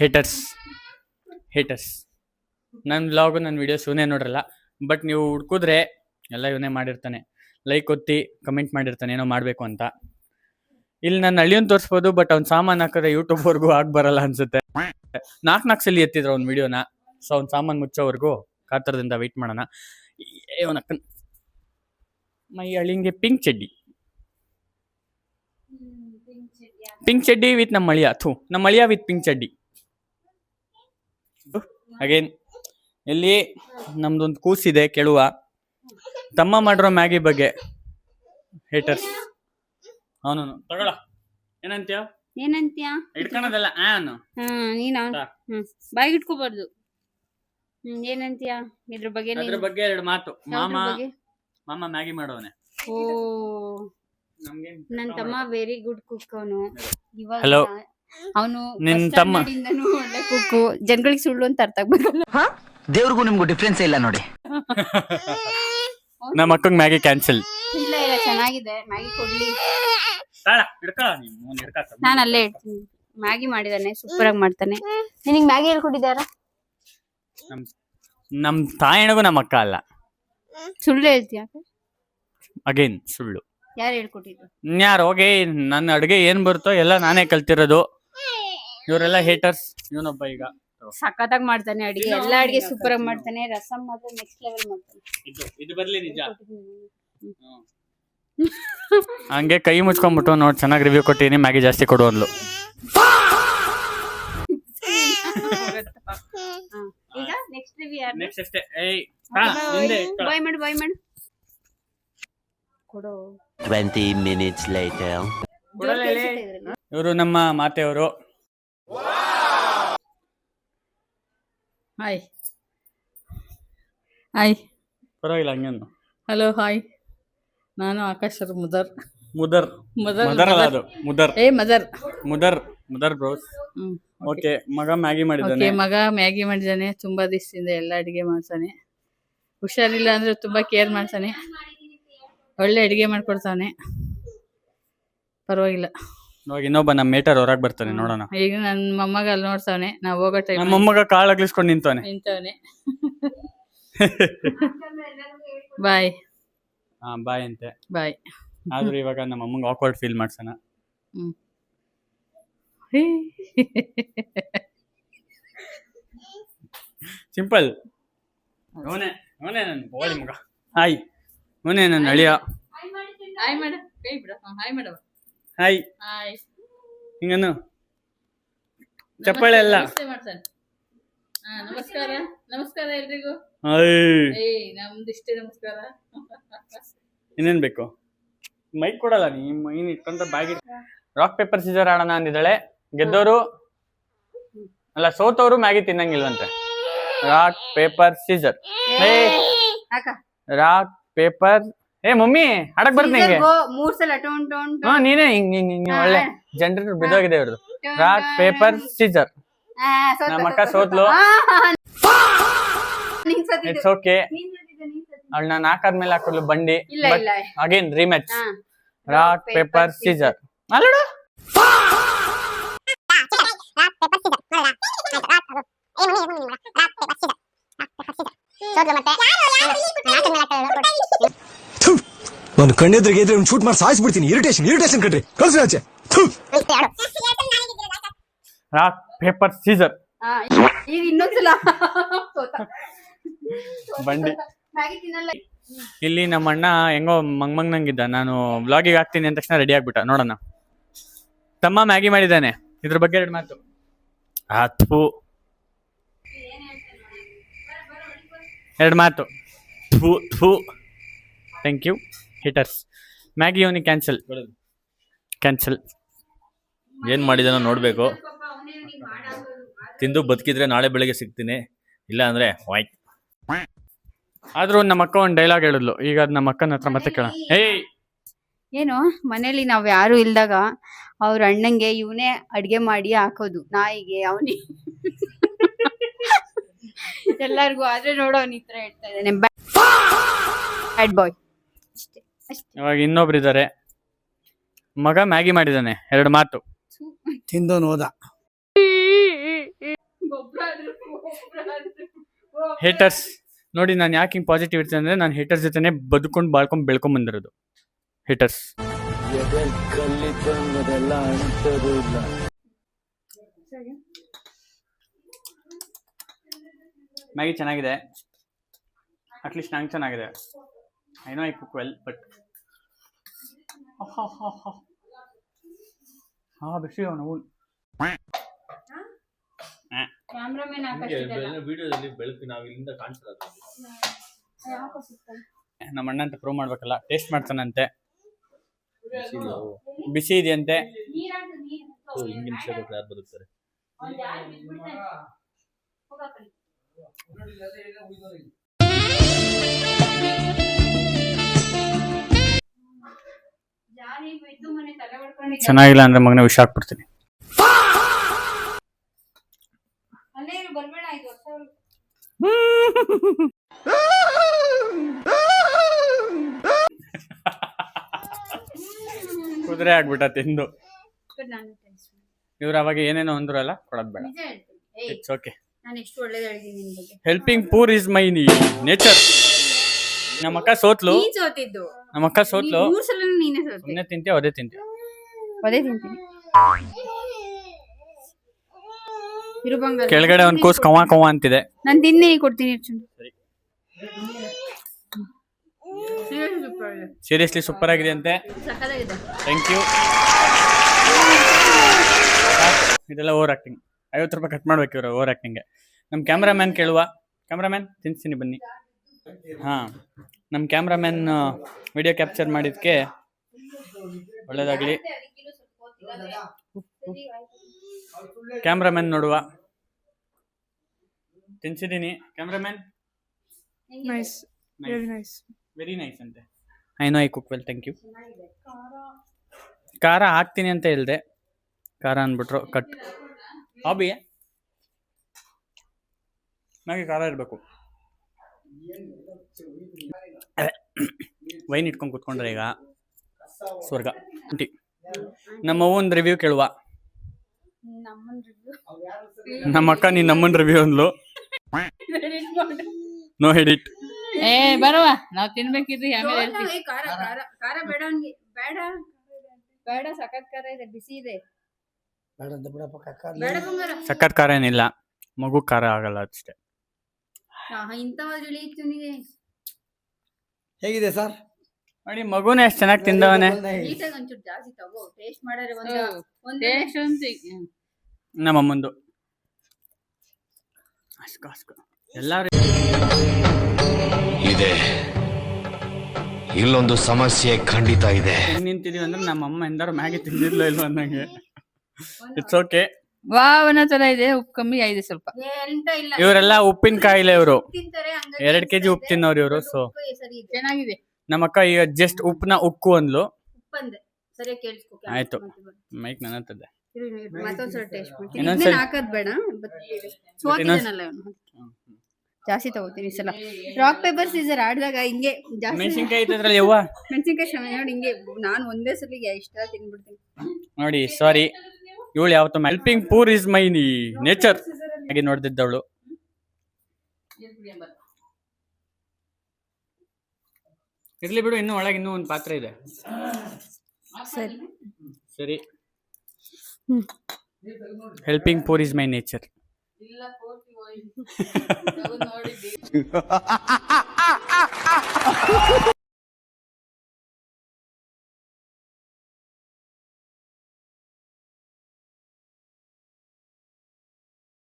Haters ನನ್ನ vlog ನನ್ನ videos ಇವನೇ ನೋಡ್ರಲ್ಲ. ಬಟ್ ನೀವು ಹುಡ್ಕಿದ್ರೆ ಎಲ್ಲ ಇವನೇ ಮಾಡಿರ್ತಾನೆ. ಲೈಕ್ ಒತ್ತಿ ಕಮೆಂಟ್ ಮಾಡಿರ್ತಾನೆ ಏನೋ ಮಾಡಬೇಕು ಅಂತ. ಇಲ್ಲಿ ನನ್ನ ಹಳ್ಳಿಯನ್ನು ತೋರಿಸ್ಬೋದು, ಬಟ್ ಅವ್ನು ಸಾಮಾನು ಹಾಕಿದ್ರೆ ಯೂಟ್ಯೂಬ್ವರೆಗೂ ಬರಲ್ಲ ಅನ್ಸುತ್ತೆ. 4 ಸಲ ಎತ್ತಿದ್ರು ಅವ್ನ ವಿಡಿಯೋನ. ಸೊ ಅವ್ನ ಸಾಮಾನು ಮುಚ್ಚೋವರೆಗೂ ಕಾತರದಿಂದ ವೆಯ್ಟ್ ಮಾಡೋಣ. ಅವನಕ್ಕನ್ ಮೈ ಹಳ್ಳಿಂಗೆ ಪಿಂಕ್ ಚಡ್ಡಿ ವಿತ್ ನಮ್ಮ ಅಳಿಯ ವಿತ್ ಪಿಂಕ್ ಚಡ್ಡಿ. ಅಗೇನ್ ಇಲ್ಲಿ ನಮ್ದೊಂದು ಕೂಸಿದೆ ಕೇಳುವ. ತಮ್ಮ ಮಾಡಿರೋ ಮ್ಯಾಗಿ ಬಗ್ಗೆ ಹೇಟರ್ಸ್. ಅವನು ತಗೊಳ ಏನಂತ್ಯ ಇಟ್ಕೊಳದಲ್ಲ ನೀನು ಬಾಯಿಗೆ ಇಟ್ಕೋಬಾರ್ದು. ಏನಂತೀಯ ಇದ್ರ ಬಗ್ಗೆ? 2 ಮಾತು. ಮಾಮ ಮ್ಯಾಗಿ ಮಾಡೋನೆ. ಓ ನನ್ ತಮ್ಮ ವೆರಿ ಗುಡ್ ಕುಕ್. ಅವನು ಇವಾಗ ಅವನು ನಿನ್ ತಮ್ಮ ಒಳ್ಳೆ ಕುಕ್ಕು. ಜನಗಳಿಗೆ ಸುಳ್ಳು ಅಂತ ಅರ್ಥ ಬರಲ್ಲ. ದೇವ್ರಿಗೂ ನಿಮ್ಗೂ ಡಿಫ್ರೆನ್ಸ್ ಇಲ್ಲ ನೋಡಿ. ನಮ್ಮ ಅಕ್ಕಂಗ್ ಮ್ಯಾಗಿ ಕ್ಯಾನ್ಸಲ್. ಇಲ್ಲ ಚೆನ್ನಾಗಿದೆ ಮ್ಯಾಗಿ ಕೊಡ್ಲಿ. ನಾನು ಅಲ್ಲೇ ಇಡ್ತೀನಿ. ಮ್ಯಾಗಿ ಮಾಡಿದಾನೆ, ಸೂಪರ್ ಆಗಿ ಮಾಡ್ತಾನೆ. ನಿನಗೆ ಮ್ಯಾಗಿ ಹೇಳ್ಕೊಟ್ಟಿದ್ದಾರ? ನಮ್ ತಾಯಣಗೂ ನಮ್ಮ ಅಕ್ಕ ಅಲ್ಲ. ಸುಳ್ಳು ಹೇಳ್ತೀಯ? ಅಗೇನ್ ಸುಳ್ಳು. ಯಾರು ಹೇಳ್ಕೊಟ್ಟಿದ್ರು? ಯಾರು ಹೋಗಿ ನನ್ನ ಅಡುಗೆ ಏನ್ ಬರುತ್ತೋ ಎಲ್ಲ ನಾನೇ ಕಲ್ತಿರೋದು. ಇವರೆಲ್ಲ ಹೇಟರ್ಸ್. ಇವನೊಬ್ಬ ಈಗ ಸಖತ್ತಾಗಿ ಮಾಡ್ತಾನೆ ಅಡಿಗೆ. ಎಲ್ಲಾ ಅಡಿಗೆ ಸೂಪರ್ ಆಗಿ ಮಾಡ್ತಾನೆ. ರಸಂ ಮಾತ್ರ ನೆಕ್ಸ್ಟ್ ಲೆವೆಲ್ ಮಾಡ್ತಾನೆ. ಇದು ಬರ್ಲಿ ನಿಜ. ಹಂಗೆ ಕೈ ಮುಚ್ಕೊಂಡ್ಬಿಟ್ಟು ನೋಡಿ ಚೆನ್ನಾಗಿ ರಿವ್ಯೂ ಕೊಟ್ಟಿನಿ, ಮ್ಯಾಗಿ ಜಾಸ್ತಿ ಕೊಡು ಅಂದ್ಲು. ಈಗ ನೆಕ್ಸ್ಟ್ ರಿವ್ಯೂ ಯಾರು? ನೆಕ್ಸ್ಟ್ ಅಷ್ಟೇ. ಬಾಯ್ ಮಾಡು ಕೊಡು. 20 minutes later. ಇವರು ನಮ್ಮ ಮಾತೆಯವರು. ಹಾಯ್ ಪರವಾಗಿಲ್ಲ ಹಂಗೇನು. ಹಲೋ ಹಾಯ್, ನಾನು ಆಕಾಶ್ ಮುದರ್ ಬ್ರೋಸ್. ಓಕೆ, ಮಗ ಮ್ಯಾಗಿ ಮಾಡಿದ್ದಾನೆ. ತುಂಬಾ ದಿವಸದಿಂದ ಎಲ್ಲ ಅಡಿಗೆ ಮಾಡ್ತಾನೆ. ಹುಷಾರಿಲ್ಲ ಅಂದ್ರೆ ತುಂಬಾ ಕೇರ್ ಮಾಡ್ತಾನೆ. ಒಳ್ಳೆ ಅಡಿಗೆ ಮಾಡ್ಕೊಡ್ತಾನೆ. ಪರವಾಗಿಲ್ಲ. ಇನ್ನೊಬ್ಬ ನಮ್ಮ ಮೇಟರ್ ಹೊರಗೆ ಬರ್ತಾನೆ, ನೋಡೋಣ. ಈಗ ನನ್ನ ಮೊಮ್ಮಗ ಅಲ್ಲಿ ನೋಡ್ತಾವನೆ. ನಾವು ಹೋಗೋ ಟೈಮ್ ನಮ್ಮ ಮೊಮ್ಮಗ ಕಾಳು ಅಗ್ಲಿಸ್ಕೊಂಡು ನಿಂತವನೆ. ಬಾಯ್ ಬಾಯ್ ಅಂತೆ. ಬಾಯ್. ಆದ್ರೂ ಇವಾಗ ನಮ್ಮ ಅಮ್ಮಂಗೆ ಆಕ್ವರ್ಡ್ ಫೀಲ್ ಮಾಡ್ಸೋಣ. ಸಿಂಪಲ್. ಅವನೇ ನನ್ನ ಬೋಳಿ ಮಗ. ಹಾಯ್, ಅವನೇ ನನ್ನ ಅಳಿಯ. ಹಾಯ್ ಹಿಂಗನು ಚಪ್ಪಾಳೆ ಎಲ್ಲ. ನಮಸ್ಕಾರ ಎಲ್ರಿಗೂ. ನಮ್ದಿಷ್ಟೇ ನಮಸ್ಕಾರ. ಇನ್ನೇನ್ ಬೇಕು? ಮೈಕ್ ಕೊಡಲ್ಲ ನೀನ್ ಇಟ್ಕೊಂತ ಬ್ಯಾಗ್. ರಾಕ್ ಪೇಪರ್ ಸೀಸರ್ ಆಡೋಣ ಅಂದಿದ್ದಾಳೆ. ಗೆದ್ದವರು ಅಲ್ಲ, ಸೋತವರು ಮ್ಯಾಗಿ ತಿನ್ನಂಗಿಲ್ವಂತೆ. Rock paper scissor. Rock paper. Mummy ಆಡಕ್ ಬರ್ತೀನಿ ನಿಂಗೆ. 3 ಸಲ ನೀನೇ ಹಿಂಗ್ ಒಳ್ಳೆ ಜನರೇಟರ್ ಬಿದ್ದೋಗಿದೆ ಇವ್ರದ್ದು. Rock paper scissor. ನಮ್ಮ ಅಕ್ಕ ಸೋತ್ಲು. It's okay. ಅವಳನ್ನ 4 ಆದ್ಮೇಲೆ ಹಾಕೊಡ್ಲು ಬಂಡಿ. Again rematch. Rock paper scissor. ಅಲ್ಲೋಡು. ನಾನು ಕಣ್ಣೆದ್ರಿಗೆ ಇದ್ರೆ ಒಂದು ಶೂಟ್ ಮಾಡಿ ಸಾಯಿಸ್ಬಿಡ್ತೀನಿ. ಇರಿಟೇಷನ್ ಕಣ್ರಿ. ಕಳ್ಸಿ ಆಚೆ. Rock paper scissor. ಈಗ ಇನ್ನೊಂದ್ಸಲ ಬಂಡಿ. ಇಲ್ಲಿ ನಮ್ಮ ಅಣ್ಣ ಹೆಂಗೋ ಮಂಗ್ನಂಗಿದ್ದ. ನಾನು ವ್ಲಾಗಿಗೆ ಹಾಕ್ತೀನಿ ಅಂದ ತಕ್ಷಣ ರೆಡಿ ಆಗ್ಬಿಟ್ಟ. ನೋಡೋಣ. ತಮ್ಮ ಮ್ಯಾಗಿ ಮಾಡಿದ್ದಾನೆ. ಇದ್ರ ಬಗ್ಗೆ 2 ಮಾತು. ಥೂ 2 ಮಾತು. ಥೂ ಥ್ಯಾಂಕ್ ಯು ಹಿಟರ್ಸ್. ಮ್ಯಾಗಿ ಅವನಿಗೆ ಕ್ಯಾನ್ಸಲ್. ಏನು ಮಾಡಿದಾನೋ ನೋಡಬೇಕು. ತಿಂದು ಬದುಕಿದ್ರೆ ನಾಳೆ ಬೆಳಗ್ಗೆ ಸಿಗ್ತೀನಿ, ಇಲ್ಲ ಅಂದರೆ ವಾಯ್. ಆದ್ರೂ ನಮ್ಮ ಅಕ್ಕ ಒಂದು ಡೈಲಾಗ್ ಹೇಳಿದ್ಲು. ಈಗ ಅದು ನಮ್ಮ ಅಕ್ಕನ ಹತ್ರ ಮತ್ತೆ ಕೇಳ. ಏನು ಮನೇಲಿ ನಾವ್ ಯಾರು ಇಲ್ದಾಗ ಅವ್ರ ಅಣ್ಣಂಗೆ ಇವನೇ ಅಡ್ಗೆ ಮಾಡಿ ಹಾಕೋದು, ನಾಯಿಗೆ ಅವನಿಗೆ ಎಲ್ಲಾರ್ಗು. ಆದ್ರೆ ನೋಡೋ ಅವನ ಈ ತರ ಹೇಳ್ತಾ ಇದ್ದಾನೆ, ಬ್ಯಾಡ್ ಬಾಯ್. ಇವಾಗ ಇನ್ನೊಬ್ರು ಇದ್ದಾರೆ. ಮಗ ಮ್ಯಾಗಿ ಮಾಡಿದಾನೆ. 2 ಮಾತು. ತಿಂದೋನು ಹೋದ. ಹೇಟರ್ಸ್ ನೋಡಿ, ನಾನು ಯಾಕೆ ಹಿಂಗೆ ಪಾಸಿಟಿವ್ ಇರ್ತೇನೆ ಅಂದರೆ ನಾನು ಹೇಟರ್ಸ್ ಜೊತೆನೆ ಬದುಕೊಂಡು ಬಾಳ್ಕೊಂಡು ಬೆಳ್ಕೊಂಡ್ ಬಂದಿರೋದು. ಹೇಟರ್ಸ್ ಮ್ಯಾಗಿ ಚೆನ್ನಾಗಿದೆ, ಅಟ್ಲೀಸ್ಟ್ ನಂಗೆ ಚೆನ್ನಾಗಿದೆ. I know I cook well, but ಬಿಸಿ ನಾವು ಕ್ಯಾಮ್ರಾಮನ್ ವಿಡಿಯೋದಲ್ಲಿ ಬೆಳಕು ನಾವು ಇಲ್ಲಿಂದ ಕಾಣಿಸ್ತಾರೆ. ನಮ್ಮ ಅಣ್ಣ ಅಂತ ಪ್ರೂವ್ ಮಾಡ್ಬೇಕಲ್ಲ, ಟೇಸ್ಟ್ ಮಾಡ್ತಾನಂತೆ. ಬಿಸಿ ಇದೆಯಂತೆ. ಹಿಂಗೆ ನಿಮಿಷ ಕೊಟ್ಟರೆ ಯಾರು ಬದುಕ್ತಾರೆ? ಚೆನ್ನಾಗಿಲ್ಲ ಅಂದ್ರೆ ಮಗನ ವಿಷ ಹಾಕ್ಬಿಡ್ತೀನಿ. ಕುದುರೆ ಆಗ್ಬಿಟ್ಟ ತಿಂದು. ಇವ್ರು ಅವಾಗ ಏನೇನೋ ಅಂದ್ರಲ್ಲ, ಕೊಡೋದ್ ಬೇಡ. It's okay. ನಾನು ಎಷ್ಟು ಒಳ್ಳೇದು ಹೇಳಿದೀನಿ ನಿನ್ ಬಗ್ಗೆ. Helping poor is my nature. ನಮ್ಮ ಅಕ್ಕ ಸೋತ್ಲು. ನೀನ್ ಸೋತಿದ್ದು. ನಮ್ಮ ಅಕ್ಕ ಸೋತ್ಲು. ಮೂರ್ ಸಲ ನೀನೇ ಸೋತಿ. ಸುಮ್ಮನೆ ತಿಂತೀಯ, ಅದೇ ತಿಂತೀಯ. ಅದೇ ತಿಂತೀನಿ. ಇರು ಬಂಗಾರ. ಕೆಳಗಡೆ ಒಂದ್ ಕೂಸ್ ಕವಾ ಕವಾ ಅಂತಿದೆ. ನಾನು ತಿನ್ನಿ ಕೊಡ್ತೀನಿ ಇರ್ಚು. ಸೀರಿಯಸ್ಲಿ ಸೂಪರ್ ಆಗಿದೆ ಅಂತೆ. ಸಕ್ಕತ್ತಾಗಿದೆ. Thank you. ಇದೆಲ್ಲ ಓವರ್ ಆಕ್ಟಿಂಗ್. 50 ರೂಪಾಯಿ ಕಟ್ ಮಾಡ್ಬೇಕು ಇವರು ಓವರ್ ಆಕ್ಟಿಂಗ್ಗೆ. ನಮ್ಮ ಕ್ಯಾಮ್ರಾಮ್ಯಾನ್ ಕೇಳುವ. ಕ್ಯಾಮ್ರಾಮ್ಯಾನ್ ತಿನ್ಸ್ತೀನಿ ಬನ್ನಿ. ಹಾಂ, ನಮ್ಮ ಕ್ಯಾಮ್ರಾಮ್ಯಾನ್ ವಿಡಿಯೋ ಕ್ಯಾಪ್ಚರ್ ಮಾಡಿದ್ದಕ್ಕೆ ಒಳ್ಳೇದಾಗಲಿ. ಕ್ಯಾಮ್ರಾಮ್ಯಾನ್ ನೋಡುವ. ತಿನ್ಸಿದ್ದೀನಿ cameraman. Nice, very nice. Very nice ಅಂತೆ. I know I cook well, thank you. ಖಾರ ಹಾಕ್ತೀನಿ ಅಂತ ಹೇಳ್ದೆ, ಖಾರ ಅಂದ್ಬಿಟ್ರು. ಕಟ್ ಹಾಬಿ ನನಗೆ ಖಾರ ಇರಬೇಕು. ವೈನ್ ಇಟ್ಕೊಂಡು ಕುತ್ಕೊಂಡ್ರೆ ಈಗ ಸ್ವರ್ಗ. ಆಂಟಿ, ನಮ್ಮ ಒಂದು ರಿವ್ಯೂ ಕೇಳುವ. ನಮ್ಮ ಅಕ್ಕ ನೀನ್ ನಮ್ಮನ್ ರಿವ್ಯೂ ಅಂದ್ಲು. No edit. ಬರುವ ನಾವ್ ತಿನ್ಬೇಕಿದ್ರಿ ಆಮೇಲೆ ಹೇಳ್ತೀವಿ. ಖಾರ ಖಾರ ಖಾರ ಬೇಡ ಅವ್ನಿಗೆ. ಬೇಡ ಬೇಡ, ಸಖತ್ ಖಾರ ಇದೆ, ಬಿಸಿ ಇದೆ. ಬೇಡ ಅಂತ ಬಿಡಪ್ಪ ಕಕ್ಕ. ಬೇಡ ಬಂಗಾರ. ಸಖತ್ ಖಾರ ಏನಿಲ್ಲ, ಮಗು ಖಾರ ಆಗಲ್ಲ ಅಷ್ಟೇ. ಇಂಥವಾದ್ರು ಇಳಿಯಿತು ನೀಗೆ. ಹೇಗಿದೆ ಸರ್? ನೋಡಿ ಮಗುನೇ ಎಷ್ಟು ಚೆನ್ನಾಗಿ ತಿಂದವನೆ. ನೀಟಾಗಿ ಒಂಚೂರು ಜಾಸ್ತಿ ತಗೋ, ಟೇಸ್ಟ್ ಮಾಡಿದ್ರೆ ಒಂದು ಟೇಸ್ಟ್ ನಮ್ಮ ಅಮ್ಮಂದು ಅಸ್ಕು ಅಸ್ಕು ಎಲ್ಲಾರು ಇದೆ. ಇಲ್ಲೊಂದು ಸಮಸ್ಯೆ ಖಂಡಿತ ಇದೆ. ಹೆಂಗ್ ನಿಂತಿದೀವಿ ಅಂದ್ರೆ ನಮ್ಮ ಅಮ್ಮ ಎಂದಾರು ಮ್ಯಾಗಿ ತಿಂದಿರ್ಲೋ ಇಲ್ವ ಅನ್ನಂಗೆ. It's okay. ವಾವ್ ಅನ್ನೋ ತರ ಇದೆ. ಉಪ್ಪು ಕಮ್ಮಿ ಆಗಿದೆ ಸ್ವಲ್ಪ. ಎಂತ ಇಲ್ಲ. ಇವರೆಲ್ಲ ಉಪ್ಪಿನ ಕಾಯಿಲೆ ಇವರು. ತಿಂತಾರೆ 2 kg ಉಪ್ಪು ತಿನ್ನೋರು ಇವರು. ಸೊ ಸರಿ ಇದೆ. ಚೆನ್ನಾಗಿದೆ. ನಮ್ಮ ಅಕ್ಕ ಈಗ ಜಸ್ಟ್ ಉಪ್ಪನ್ನ ಉಕ್ಕು ಅಂದ್ಲು. ಉಪ್ಪಂದೆ ಸರಿಯಾಗಿ ಕೇಳಿಸ್ಕೊ. ಆಯ್ತು, ಮೈಕ್ ನನ್ನತ್ತದೆ. ಮತ್ತೊಂದ್ಸಲ ಟೇಸ್ಟ್ ಮಾಡ್ತೀನಿ. ಇನ್ನೊಂದ್ಸಲ ಇದನ್ನ ಹಾಕೋದ್ ಬೇಡ, ಸೋತಿದ್ದಾನಲ್ಲ ಅವನು. ಜಾಸ್ತಿ ತಗೋತೀನಿ ಈ ಸಲ. ರಾಕ್ ಪೇಪರ್ ಸೀಸರ್ ಆಡಿದಾಗ ಹಿಂಗೆ ಜಾಸ್ತಿ ಮೆಣಸಿನ್ಕಾಯಿ ಐತದ್ರಲ್ಲಿ ಯವ್ವ. ಮೆಣಸಿನ್ಕಾಯಿ ನೋಡಿ ಹಿಂಗೆ ನಾನು ಒಂದೇ ಸಲಿಗೆ ಇಷ್ಟ ತಿನ್ಬಿಡ್ತೀನಿ. ನೋಡಿ ಸಾರಿ, ಇವಳು ಯಾವತ್ತೂ helping poor is my nature ಹಾಗೆ ನೋಡ್ದಿದ್ದವಳು. ಇರ್ಲಿ ಬಿಡು, ಇನ್ನು ಒಳಗೆ ಇನ್ನೂ ಒಂದು ಪಾತ್ರೆ ಇದೆ. ಸರಿ ಸರಿ. Helping poor is my nature. ಇಲ್ಲ,